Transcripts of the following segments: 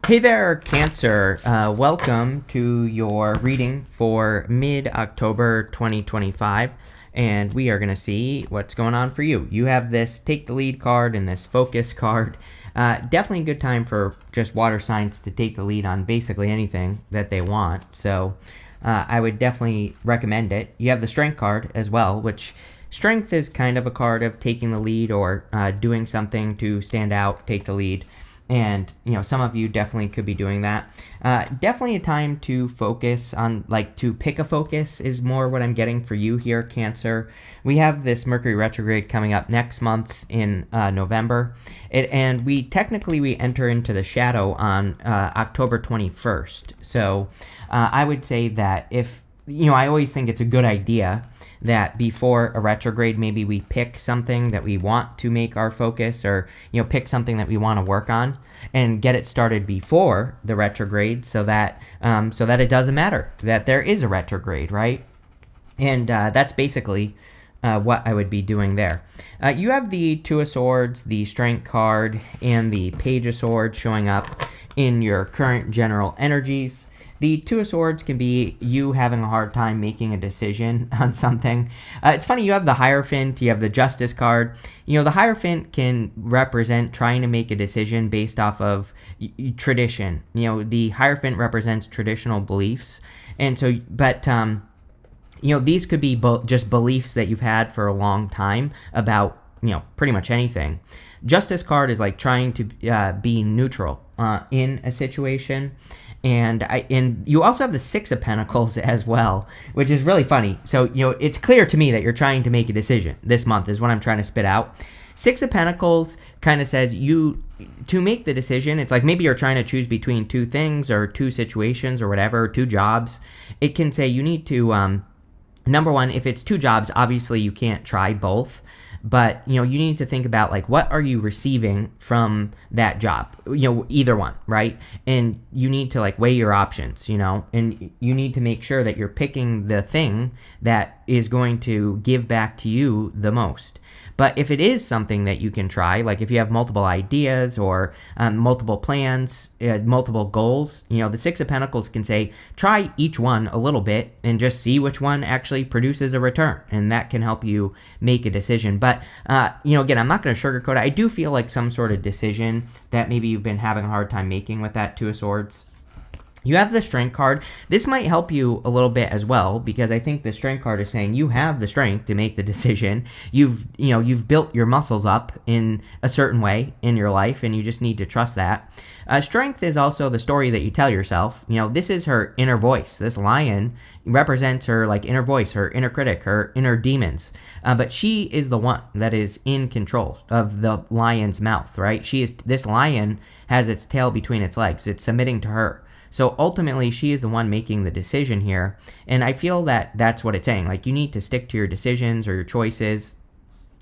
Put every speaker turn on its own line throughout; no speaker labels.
Hey there, Cancer. Welcome to your reading for mid-October 2025, and we are going to see what's going on for you. You have this Take the Lead card and this Focus card. Definitely a good time for just water signs to take the lead on basically anything that they want, so I would definitely recommend it. You have the Strength card as well, which Strength is kind of a card of taking the lead or doing something to stand out, take the lead. And, some of you definitely could be doing that. Definitely a time to focus on, to pick a focus is more what I'm getting for you here, Cancer. We have this Mercury retrograde coming up next month in November. And we enter into the shadow on October 21st. So I would say that if, I always think it's a good idea that before a retrograde, maybe we pick something that we want to make our focus, or pick something that we want to work on and get it started before the retrograde, so that it doesn't matter that there is a retrograde, right? And that's basically what I would be doing there. You have the Two of Swords, the Strength card, and the Page of Swords showing up in your current general energies. The Two of Swords can be you having a hard time making a decision on something. It's funny, you have the Hierophant, you have the Justice card. The Hierophant can represent trying to make a decision based off of tradition. The Hierophant represents traditional beliefs. And so, these could be just beliefs that you've had for a long time about, pretty much anything. Justice card is like trying to be neutral in a situation. And you also have the Six of Pentacles as well, which is really funny. So, it's clear to me that you're trying to make a decision this month is what I'm trying to spit out. Six of Pentacles kind of says to make the decision, it's like maybe you're trying to choose between two things or two situations or whatever, two jobs. It can say you need to, number one, if it's two jobs, obviously you can't try both. But, you need to think about, what are you receiving from that job? Either one, right? And you need to, weigh your options, and you need to make sure that you're picking the thing that is going to give back to you the most. But if it is something that you can try, if you have multiple ideas or multiple plans, multiple goals, the Six of Pentacles can say, try each one a little bit and just see which one actually produces a return. And that can help you make a decision. But, again, I'm not going to sugarcoat it. I do feel like some sort of decision that maybe you've been having a hard time making with that Two of Swords. You have the Strength card. This might help you a little bit as well, because I think the Strength card is saying you have the strength to make the decision. You've built your muscles up in a certain way in your life, and you just need to trust that. Strength is also the story that you tell yourself. This is her inner voice. This lion represents her inner voice, her inner critic, her inner demons. But she is the one that is in control of the lion's mouth, right? This lion has its tail between its legs. It's submitting to her. So ultimately, she is the one making the decision here. And I feel that that's what it's saying. You need to stick to your decisions or your choices.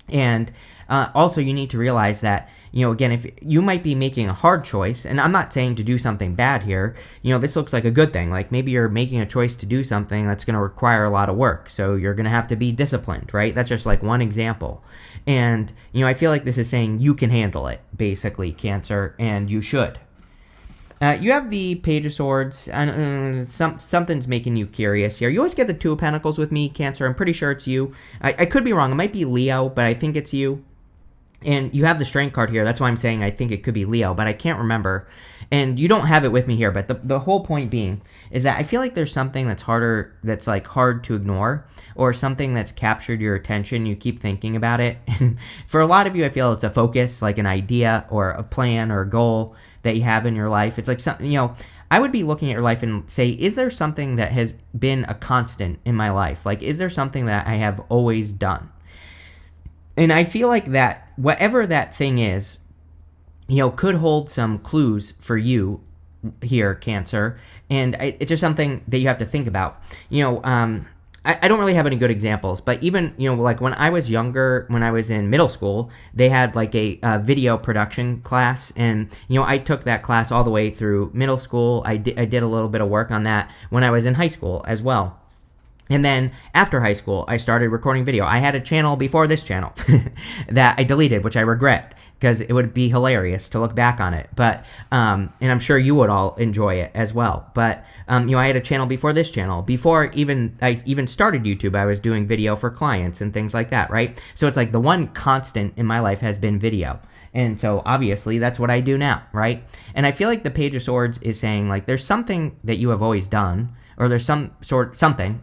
And also, you need to realize that, again, if you might be making a hard choice, and I'm not saying to do something bad here, this looks like a good thing. Maybe you're making a choice to do something that's going to require a lot of work. So you're going to have to be disciplined, right? That's just one example. And, I feel like this is saying you can handle it, basically, Cancer, and you should. You have the Page of Swords, and something's making you curious here. You always get the Two of Pentacles with me, Cancer. I'm pretty sure it's you. I could be wrong. It might be Leo, but I think it's you. And you have the Strength card here. That's why I'm saying I think it could be Leo, but I can't remember. And you don't have it with me here, but the whole point being is that I feel like there's something that's hard to ignore, or something that's captured your attention. You keep thinking about it. And for a lot of you, I feel it's a focus, an idea or a plan or a goal that you have in your life. It's something, I would be looking at your life and say, is there something that has been a constant in my life? Is there something that I have always done? And I feel like that, whatever that thing is, could hold some clues for you here, Cancer. And it's just something that you have to think about. I don't really have any good examples, but even, when I was younger, when I was in middle school, they had a video production class, and, I took that class all the way through middle school. I did a little bit of work on that when I was in high school as well. And then after high school, I started recording video. I had a channel before this channel that I deleted, which I regret because it would be hilarious to look back on it. But and I'm sure you would all enjoy it as well. But I had a channel before this channel. Before I even started YouTube, I was doing video for clients and things like that, right? So it's like the one constant in my life has been video. And so obviously that's what I do now, right? And I feel like the Page of Swords is saying like there's something that you have always done, or there's something.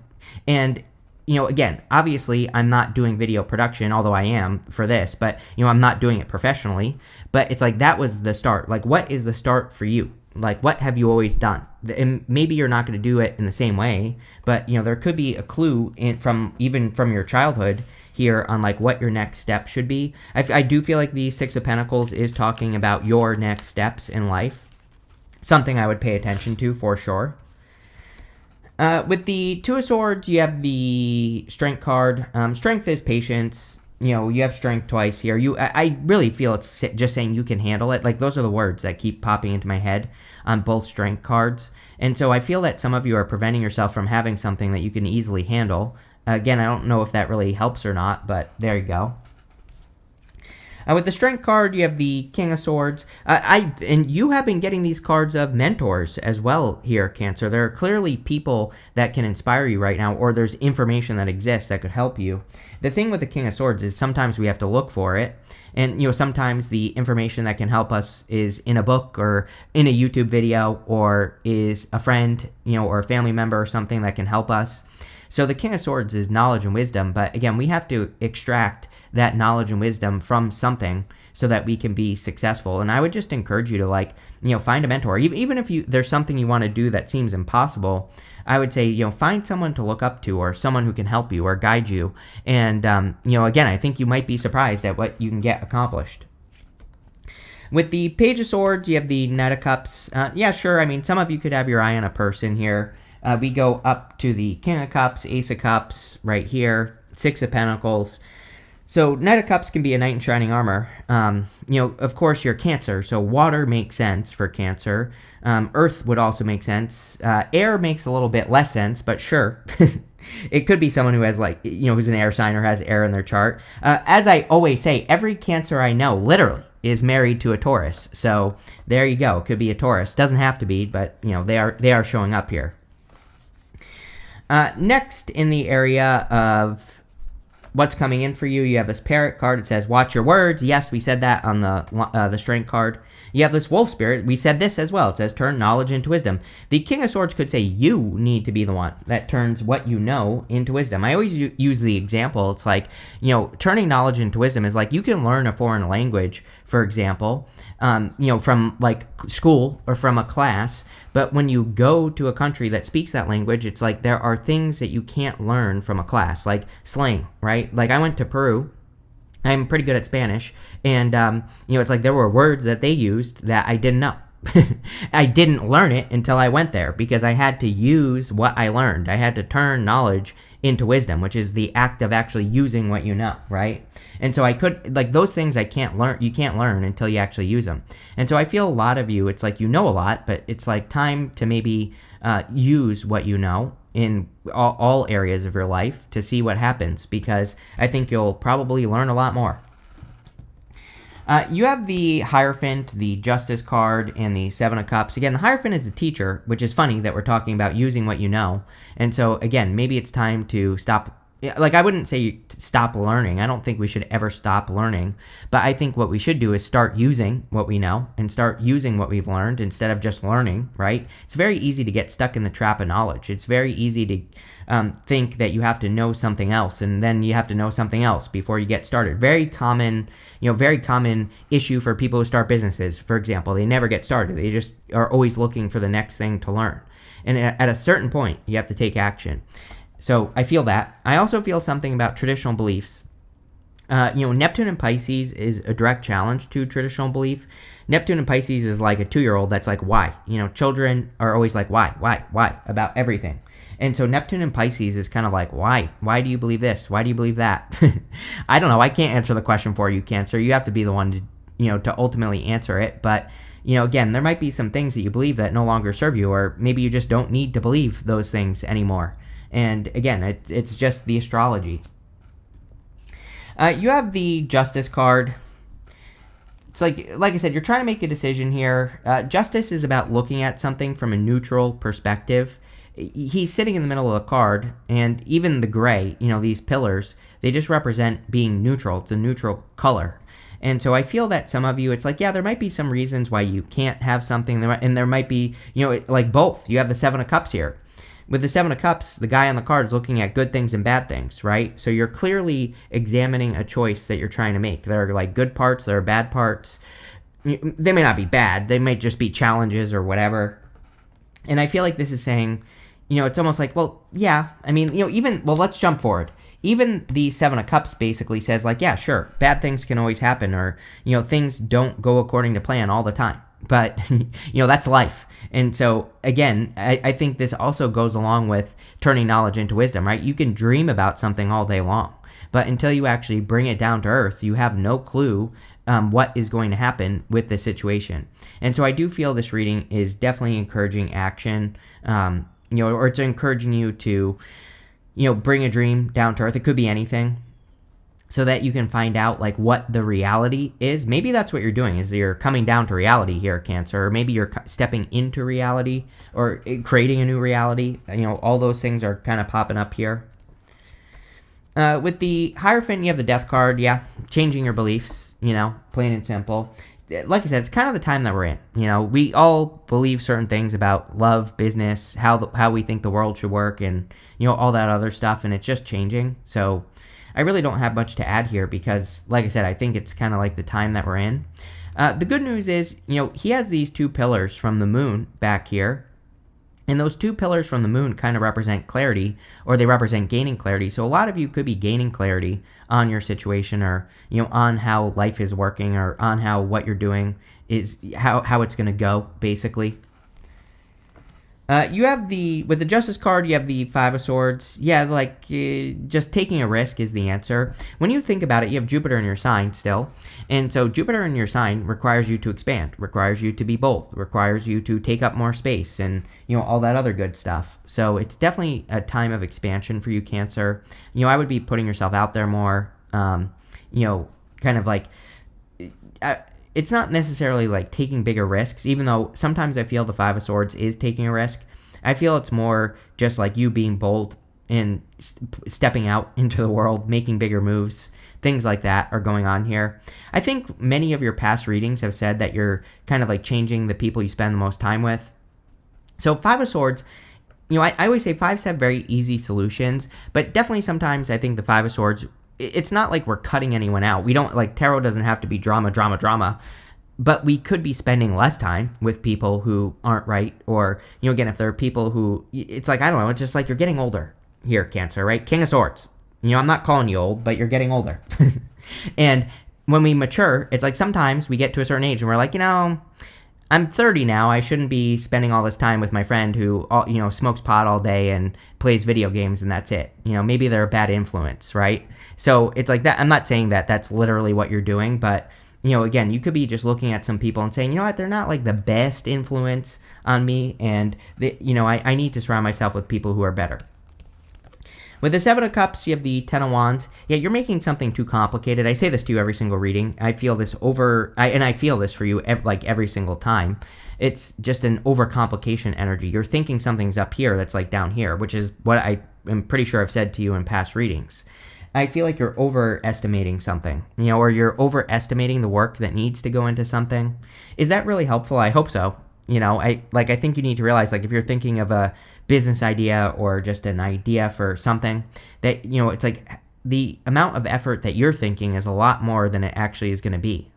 And, again, obviously I'm not doing video production, although I am for this, but, I'm not doing it professionally. But it's like that was the start. Like, what is the start for you? Like, what have you always done? And maybe you're not going to do it in the same way, but, there could be a clue from your childhood here on like what your next step should be. I do feel like the Six of Pentacles is talking about your next steps in life. Something I would pay attention to for sure. With the Two of Swords, you have the Strength card. Strength is patience. You have Strength twice here. I really feel it's just saying you can handle it. Like, those are the words that keep popping into my head on both Strength cards. And so I feel that some of you are preventing yourself from having something that you can easily handle. Again, I don't know if that really helps or not, but there you go. With the Strength card, you have the King of Swords. And you have been getting these cards of mentors as well here, Cancer. There are clearly people that can inspire you right now, or there's information that exists that could help you. The thing with the King of Swords is sometimes we have to look for it. And, sometimes the information that can help us is in a book or in a YouTube video, or is a friend, or a family member or something that can help us. So the King of Swords is knowledge and wisdom, but again, we have to extract that knowledge and wisdom from something so that we can be successful. And I would just encourage you to find a mentor. Even if there's something you want to do that seems impossible, I would say, find someone to look up to, or someone who can help you or guide you. And, again, I think you might be surprised at what you can get accomplished. With the Page of Swords, you have the Knight of Cups. Yeah, sure. I mean, some of you could have your eye on a person here. We go up to the King of Cups, Ace of Cups right here, Six of Pentacles. So Knight of Cups can be a knight in shining armor. Of course, you're Cancer, so water makes sense for Cancer. Earth would also make sense. Air makes a little bit less sense, but sure. It could be someone who has who's an air sign or has air in their chart. As I always say, every Cancer I know, literally, is married to a Taurus. So there you go. It could be a Taurus. Doesn't have to be, but they are showing up here. Next, in the area of what's coming in for you, you have this Parrot card. It says, watch your words. Yes, we said that on the Strength card. You have this Wolf Spirit. We said this as well. It says, turn knowledge into wisdom. The King of Swords could say you need to be the one that turns what you know into wisdom. I always use the example. It's like, turning knowledge into wisdom is like you can learn a foreign language, for example, from like school or from a class. But when you go to a country that speaks that language, it's like there are things that you can't learn from a class, like slang, right? Like I went to Peru. I'm pretty good at Spanish. And, it's like there were words that they used that I didn't know. I didn't learn it until I went there because I had to use what I learned. I had to turn knowledge into wisdom, which is the act of actually using what you know, right? And so I could, like those things you can't learn until you actually use them. And so I feel a lot of you, it's like you know a lot, but it's like time to maybe use what you know in all areas of your life to see what happens, because I think you'll probably learn a lot more. You have the Hierophant, the Justice card, and the Seven of Cups. Again, the Hierophant is the teacher, which is funny that we're talking about using what you know. And so, again, maybe it's time to stop. Like, I wouldn't say stop learning. I don't think we should ever stop learning. But I think what we should do is start using what we know and start using what we've learned instead of just learning, right? It's very easy to get stuck in the trap of knowledge. It's very easy to think that you have to know something else and then you have to know something else before you get started. Very common issue for people who start businesses, for example. They never get started. They just are always looking for the next thing to learn. And at a certain point, you have to take action. So I feel that. I also feel something about traditional beliefs. Neptune and Pisces is a direct challenge to traditional belief. Neptune and Pisces is like a 2-year-old that's like, why? Children are always like, why, about everything. And so Neptune and Pisces is kind of like, why? Why do you believe this? Why do you believe that? I don't know. I can't answer the question for you, Cancer. You have to be the one to ultimately answer it. But, again, there might be some things that you believe that no longer serve you, or maybe you just don't need to believe those things anymore. And again, it's just the astrology. You have the Justice card. It's like I said, you're trying to make a decision here. Justice is about looking at something from a neutral perspective. He's sitting in the middle of the card, and even the gray, these pillars, they just represent being neutral. It's a neutral color. And so I feel that some of you, it's like, yeah, there might be some reasons why you can't have something, and there might be, like both. You have the Seven of Cups here. With the Seven of Cups, the guy on the card is looking at good things and bad things, right? So you're clearly examining a choice that you're trying to make. There are like good parts, there are bad parts. They may not be bad, they may just be challenges or whatever. And I feel like this is saying, it's almost like, well, yeah, I mean, let's jump forward. Even the Seven of Cups basically says, like, yeah, sure, bad things can always happen, or, things don't go according to plan all the time. But, that's life. And so, again, I think this also goes along with turning knowledge into wisdom, right? You can dream about something all day long, but until you actually bring it down to earth, you have no clue what is going to happen with the situation. And so I do feel this reading is definitely encouraging action, or it's encouraging you to, bring a dream down to earth. It could be anything, so that you can find out like what the reality is. Maybe that's what you're doing, is you're coming down to reality here, Cancer, or maybe you're stepping into reality or creating a new reality. All those things are kind of popping up here. With the Hierophant, you have the Death card. Yeah, changing your beliefs, plain and simple. Like I said, it's kind of the time that we're in. We all believe certain things about love, business, how we think the world should work, and all that other stuff, and it's just changing. So I really don't have much to add here because, like I said, I think it's kind of like the time that we're in. The good news is, he has these two pillars from the moon back here. And those two pillars from the moon kind of represent clarity, or they represent gaining clarity. So a lot of you could be gaining clarity on your situation, or, on how life is working, or on how what you're doing is, how it's going to go, basically. You have with the Justice card, you have the Five of Swords. Yeah, just taking a risk is the answer. When you think about it, you have Jupiter in your sign still. And so Jupiter in your sign requires you to expand, requires you to be bold, requires you to take up more space, and, all that other good stuff. So it's definitely a time of expansion for you, Cancer. I would be putting yourself out there more, kind of like... it's not necessarily like taking bigger risks, even though sometimes I feel the Five of Swords is taking a risk. I feel it's more just like you being bold and stepping out into the world, making bigger moves. Things like that are going on here. I think many of your past readings have said that you're kind of like changing the people you spend the most time with. So Five of Swords, I always say fives have very easy solutions, but definitely sometimes I think the Five of Swords, it's not like we're cutting anyone out. We don't, like, tarot doesn't have to be drama, but we could be spending less time with people who aren't right, or, again, if there are people who, it's like, I don't know, it's just like you're getting older here, Cancer, right? King of Swords. I'm not calling you old, but you're getting older. And when we mature, it's like sometimes we get to a certain age and we're like, I'm 30 now. I shouldn't be spending all this time with my friend who, smokes pot all day and plays video games, and that's it. Maybe they're a bad influence, right? So it's like that. I'm not saying that that's literally what you're doing, but, again, you could be just looking at some people and saying, you know what, they're not like the best influence on me, and I need to surround myself with people who are better. With the Seven of Cups, you have the Ten of Wands. Yeah, you're making something too complicated. I say this to you every single reading. I feel this and I feel this for you every single time. It's just an overcomplication energy. You're thinking something's up here that's like down here, which is what I am pretty sure I've said to you in past readings. I feel like you're overestimating something, or you're overestimating the work that needs to go into something. Is that really helpful? I hope so. I think you need to realize, like, if you're thinking of a business idea or just an idea for something, that, it's like the amount of effort that you're thinking is a lot more than it actually is going to be,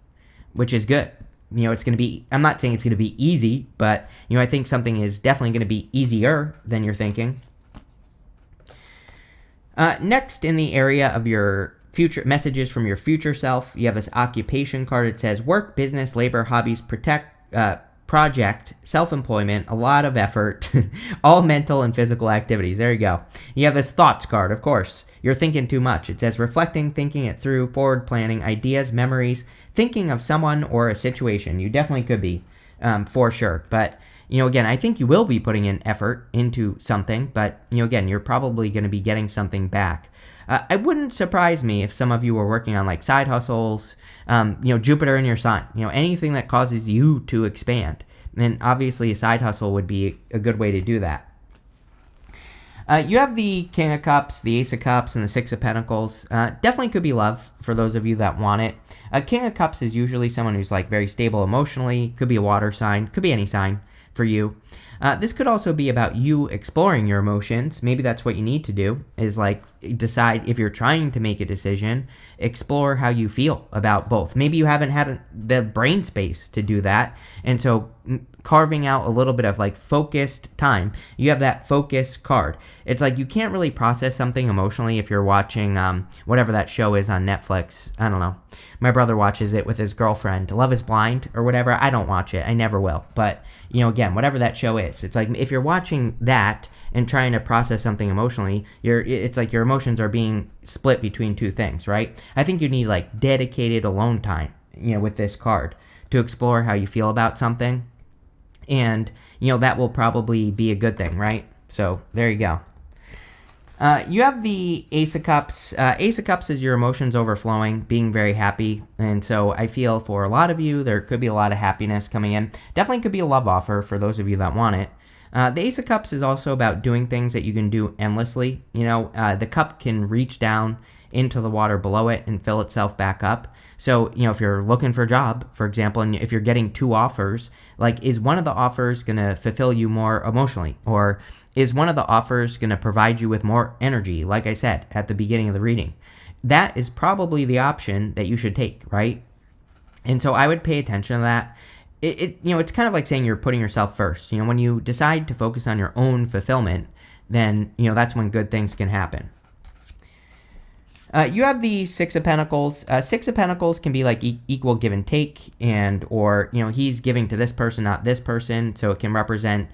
which is good. It's going to be, I'm not saying it's going to be easy, but, I think something is definitely going to be easier than you're thinking. Next, in the area of your future messages from your future self, you have this occupation card. It says work, business, labor, hobbies, project, self-employment, a lot of effort, all mental and physical activities. There you go. You have this thoughts card, of course. You're thinking too much. It says reflecting, thinking it through, forward planning, ideas, memories, thinking of someone or a situation. You definitely could be, for sure. But again, I think you will be putting in effort into something, but, again, you're probably going to be getting something back. It wouldn't surprise me if some of you were working on like side hustles, Jupiter in your sign, anything that causes you to expand. And obviously a side hustle would be a good way to do that. You have the King of Cups, the Ace of Cups, and the Six of Pentacles. Definitely could be love for those of you that want it. King of Cups is usually someone who's like very stable emotionally. Could be a water sign. Could be any sign for you. This could also be about you exploring your emotions. Maybe that's what you need to do, is like decide if you're trying to make a decision, explore how you feel about both. Maybe you haven't had the brain space to do that. And so carving out a little bit of like focused time. You have that focus card. It's like you can't really process something emotionally if you're watching whatever that show is on Netflix. I don't know. My brother watches it with his girlfriend. Love is Blind or whatever. I don't watch it. I never will. But, again, whatever that show is, it's like if you're watching that and trying to process something emotionally, it's like your emotions are being split between two things, right? I think you need like dedicated alone time, with this card to explore how you feel about something. And, that will probably be a good thing, right? So there you go. You have the Ace of Cups. Ace of Cups is your emotions overflowing, being very happy. And so I feel for a lot of you, there could be a lot of happiness coming in. Definitely could be a love offer for those of you that want it. The Ace of Cups is also about doing things that you can do endlessly. The cup can reach down into the water below it and fill itself back up. So, if you're looking for a job, for example, and if you're getting two offers, like, is one of the offers going to fulfill you more emotionally? Or is one of the offers going to provide you with more energy, like I said at the beginning of the reading? That is probably the option that you should take, right? And so I would pay attention to that. It's kind of like saying you're putting yourself first. When you decide to focus on your own fulfillment, then, that's when good things can happen. You have the Six of Pentacles. Six of Pentacles can be like equal give and take, or he's giving to this person, not this person. So it can represent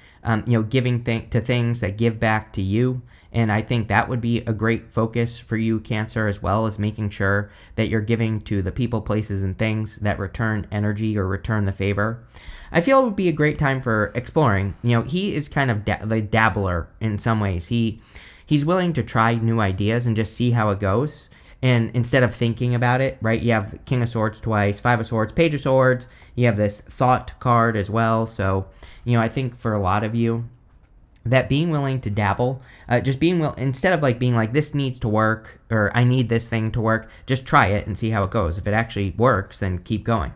giving to things that give back to you. And I think that would be a great focus for you, Cancer, as well as making sure that you're giving to the people, places, and things that return energy or return the favor. I feel it would be a great time for exploring. He is kind of the dabbler in some ways. He's willing to try new ideas and just see how it goes. And instead of thinking about it, right, you have King of Swords twice, Five of Swords, Page of Swords. You have this thought card as well. So, I think for a lot of you, that being willing to dabble, just being instead of like being like, this needs to work, or I need this thing to work, just try it and see how it goes. If it actually works, then keep going.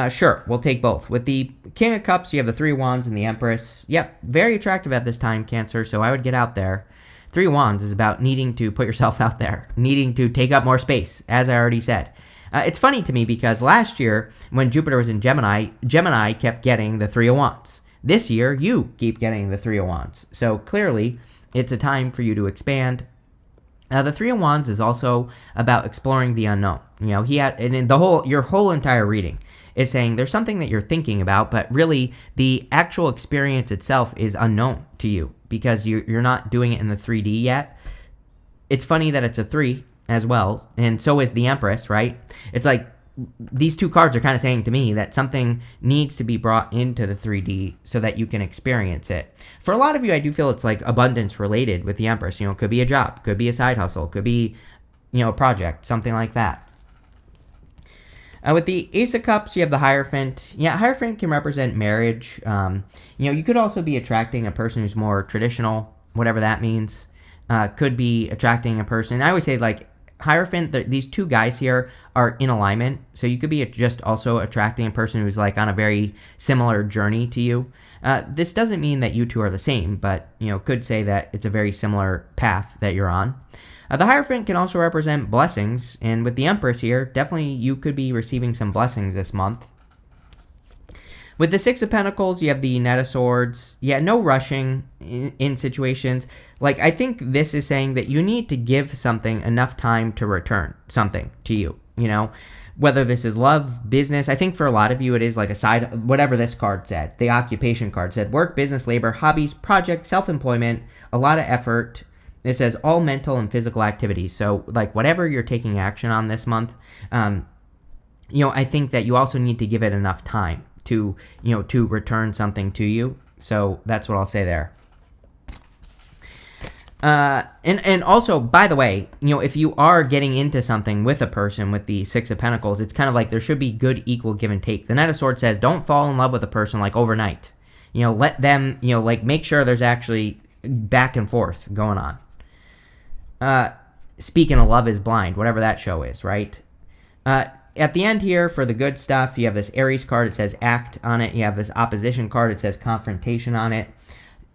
Sure, we'll take both. With the King of Cups, you have the Three of Wands and the Empress. Yep, very attractive at this time, Cancer, so I would get out there. Three of Wands is about needing to put yourself out there, needing to take up more space, as I already said. It's funny to me because last year, when Jupiter was in Gemini, Gemini kept getting the Three of Wands. This year, you keep getting the Three of Wands. So clearly, it's a time for you to expand. The Three of Wands is also about exploring the unknown. And in your whole entire reading is saying there's something that you're thinking about, but really the actual experience itself is unknown to you because you're not doing it in the 3D yet. It's funny that it's a 3 as well, and so is the Empress, right? It's like these two cards are kind of saying to me that something needs to be brought into the 3D so that you can experience it. For a lot of you, I do feel it's like abundance related with the Empress. It could be a job, could be a side hustle, could be, a project, something like that. With the Ace of Cups, you have the Hierophant. Yeah, Hierophant can represent marriage. You could also be attracting a person who's more traditional, whatever that means. Could be attracting a person. I always say, like, Hierophant, these two guys here are in alignment. So you could be just also attracting a person who's, like, on a very similar journey to you. This doesn't mean that you two are the same, but, could say that it's a very similar path that you're on. The Hierophant can also represent blessings, and with the Empress here, definitely you could be receiving some blessings this month. With the Six of Pentacles, you have the Knight of Swords. Yeah, no rushing in situations. Like, I think this is saying that you need to give something enough time to return something to you, Whether this is love, business. I think for a lot of you, it is like a side, whatever this card said. The occupation card said work, business, labor, hobbies, project, self-employment, a lot of effort. It says all mental and physical activities. So, like, whatever you're taking action on this month, I think that you also need to give it enough time to, to return something to you. So that's what I'll say there. And also, by the way, if you are getting into something with a person with the Six of Pentacles, it's kind of like there should be good equal give and take. The Knight of Swords says don't fall in love with a person like overnight. Let them, make sure there's actually back and forth going on. Speaking of Love is Blind, whatever that show is, right? At the end here, for the good stuff, you have this Aries card. It says act on it. You have this opposition card. It says confrontation on it.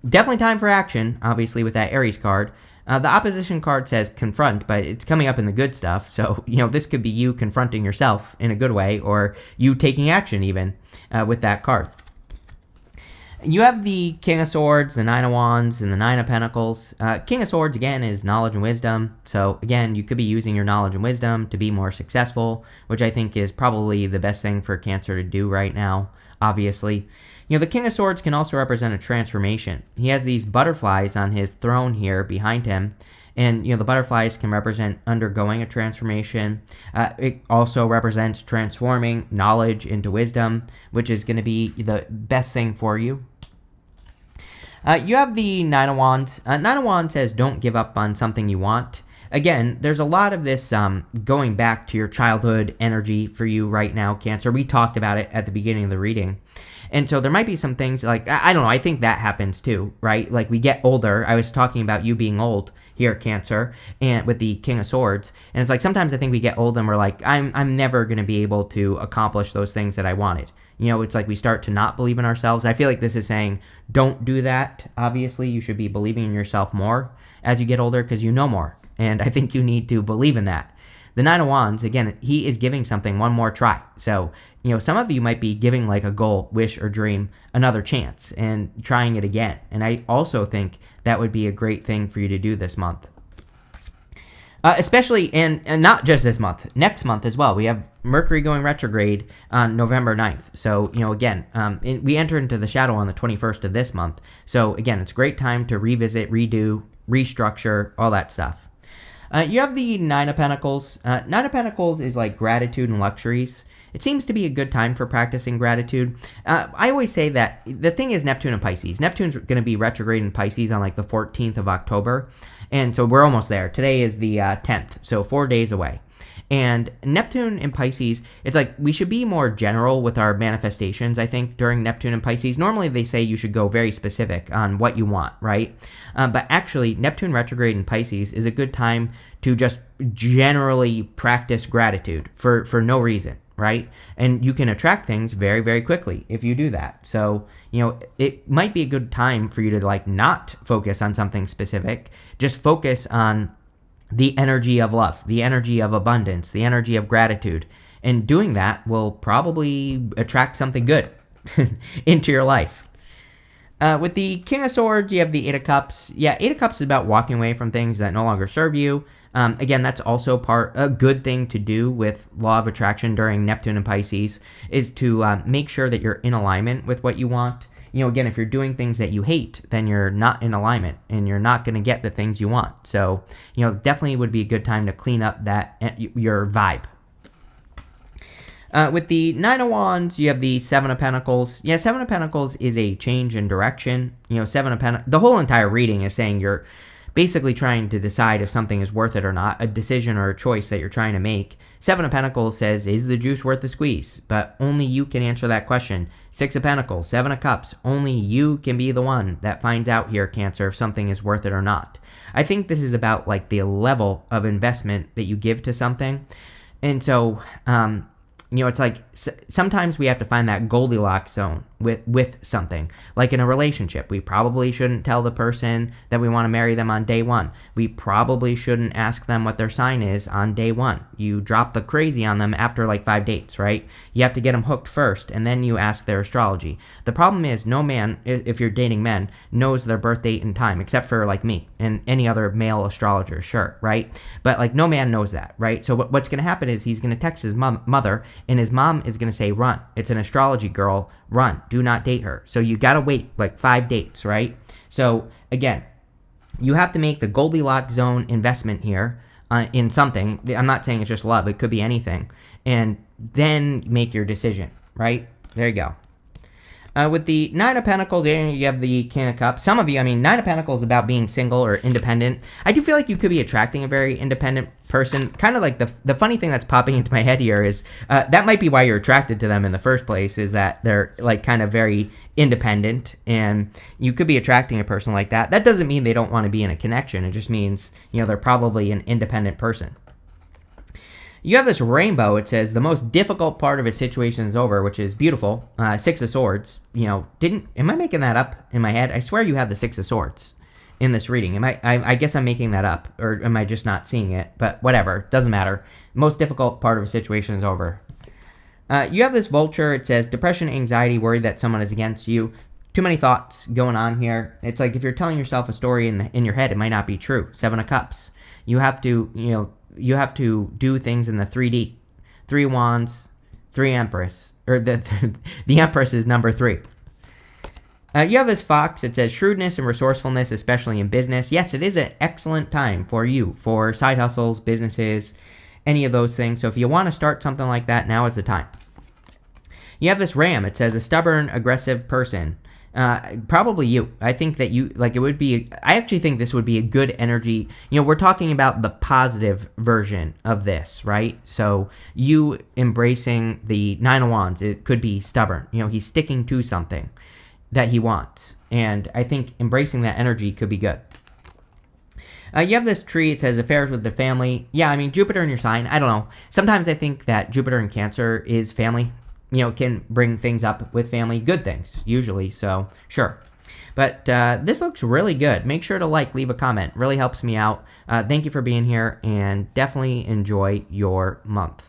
Definitely time for action, obviously, with that Aries card. The opposition card says confront, but it's coming up in the good stuff. So, this could be you confronting yourself in a good way, or you taking action even with that card. You have the King of Swords, the Nine of Wands, and the Nine of Pentacles. King of Swords, again, is knowledge and wisdom. So, again, you could be using your knowledge and wisdom to be more successful, which I think is probably the best thing for Cancer to do right now, obviously. The King of Swords can also represent a transformation. He has these butterflies on his throne here behind him. And, the butterflies can represent undergoing a transformation. It also represents transforming knowledge into wisdom, which is going to be the best thing for you. You have the Nine of Wands. Nine of Wands says don't give up on something you want. Again, there's a lot of this going back to your childhood energy for you right now, Cancer. We talked about it at the beginning of the reading. And so there might be some things like, I don't know, I think that happens too, right? Like we get older. I was talking about you being old here, Cancer, and with the King of Swords. And it's like sometimes I think we get old and we're like, I'm never going to be able to accomplish those things that I wanted. It's like we start to not believe in ourselves. I feel like this is saying, don't do that. Obviously, you should be believing in yourself more as you get older because you know more. And I think you need to believe in that. The Nine of Wands, again, he is giving something one more try. So, some of you might be giving like a goal, wish, or dream another chance and trying it again. And I also think that would be a great thing for you to do this month. Especially, and not just this month, next month as well. We have Mercury going retrograde on November 9th. So, again, we enter into the shadow on the 21st of this month. So, again, it's a great time to revisit, redo, restructure, all that stuff. You have the Nine of Pentacles. Nine of Pentacles is like gratitude and luxuries. It seems to be a good time for practicing gratitude. I always say that the thing is Neptune and Pisces. Neptune's going to be retrograde in Pisces on like the 14th of October. And so we're almost there. Today is the 10th, so 4 days away. And Neptune and Pisces, it's like we should be more general with our manifestations, I think, during Neptune and Pisces. Normally they say you should go very specific on what you want, right? But actually, Neptune retrograde in Pisces is a good time to just generally practice gratitude for no reason, right? And you can attract things very, very quickly if you do that. So, it might be a good time for you to like not focus on something specific. Just focus on the energy of love, the energy of abundance, the energy of gratitude. And doing that will probably attract something good into your life. With the King of Swords, you have the Eight of Cups. Yeah, Eight of Cups is about walking away from things that no longer serve you. Again, that's also a good thing to do with Law of Attraction during Neptune and Pisces, is to make sure that you're in alignment with what you want. Again, if you're doing things that you hate, then you're not in alignment and you're not going to get the things you want. So, definitely would be a good time to clean up your vibe. With the Nine of Wands, you have the Seven of Pentacles. Yeah, Seven of Pentacles is a change in direction. Seven of Pentacles, the whole entire reading is saying you're basically trying to decide if something is worth it or not, a decision or a choice that you're trying to make. Seven of Pentacles says, is the juice worth the squeeze? But only you can answer that question. Six of Pentacles, Seven of Cups, only you can be the one that finds out here, Cancer, if something is worth it or not. I think this is about like the level of investment that you give to something. And so, it's like sometimes we have to find that Goldilocks zone with something. Like in a relationship, we probably shouldn't tell the person that we want to marry them on day one. We probably shouldn't ask them what their sign is on day one. You drop the crazy on them after like 5 dates, right? You have to get them hooked first, and then you ask their astrology. The problem is no man, if you're dating men, knows their birth date and time, except for like me and any other male astrologer, sure, right? But like no man knows that, right? So what's going to happen is he's going to text his mother, and his mom is going to say, run. It's an astrology girl. Run. Do not date her. So you got to wait like 5 dates, right? So again, you have to make the Goldilocks zone investment here in something. I'm not saying it's just love. It could be anything. And then make your decision, right? There you go. With the Nine of Pentacles, you have the King of Cups. Some of you, I mean, Nine of Pentacles is about being single or independent. I do feel like you could be attracting a very independent person. Kind of like the funny thing that's popping into my head here is that might be why you're attracted to them in the first place, is that they're like kind of very independent, and you could be attracting a person like that. That doesn't mean they don't want to be in a connection. It just means, they're probably an independent person. You have this rainbow. It says the most difficult part of a situation is over, which is beautiful. Six of Swords. Am I making that up in my head? I swear you have the Six of Swords in this reading. I guess I'm making that up, or am I just not seeing it? But whatever, doesn't matter. Most difficult part of a situation is over. You have this vulture. It says depression, anxiety, worry that someone is against you. Too many thoughts going on here. It's like if you're telling yourself a story in your head, it might not be true. Seven of Cups. You have to do things in the 3D. 3 wands, 3 empress. Or the empress is number 3. You have this fox. It says shrewdness and resourcefulness, especially in business. Yes, it is an excellent time for you, for side hustles, businesses, any of those things. So if you want to start something like that, now is the time. You have this ram. It says a stubborn, aggressive person. Probably you. I think that I actually think this would be a good energy. We're talking about the positive version of this, right? So you embracing the Nine of Wands, it could be stubborn. He's sticking to something that he wants. And I think embracing that energy could be good. You have this tree. It says affairs with the family. Yeah, I mean, Jupiter in your sign. I don't know. Sometimes I think that Jupiter in Cancer is family. Can bring things up with family, good things, usually, so sure. But this looks really good. Make sure to leave a comment. Really helps me out. Thank you for being here, and definitely enjoy your month.